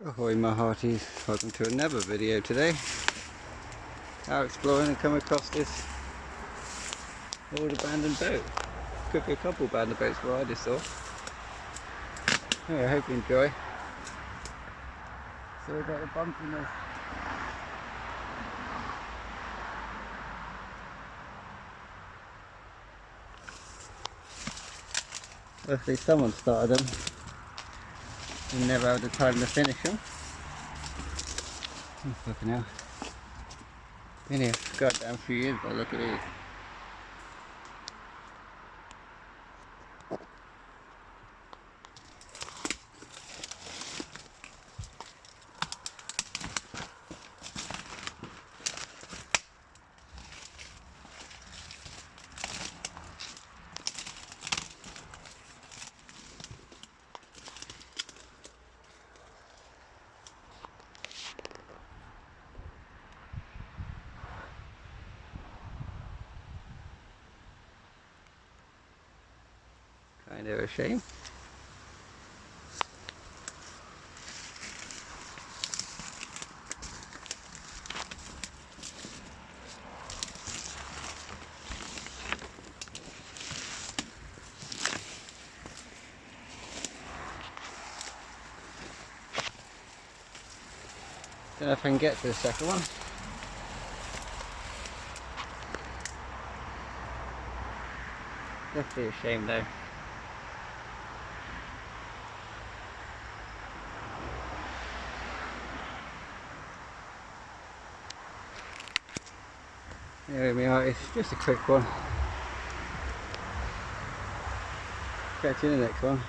Ahoy my hearties, welcome to another video today. Out exploring and come across this old abandoned boat. Could be a couple abandoned boats where I just saw. Anyway, I hope you enjoy. So we've got a bump in this. Luckily someone started them and never had the time to finish them. Oh, fucking hell. Been here for goddamn few years by the look at these. Kind of a shame. Don't know if I can get to the second one. Definitely a shame though. Anyway, it's just a quick one. Catch you in the next one.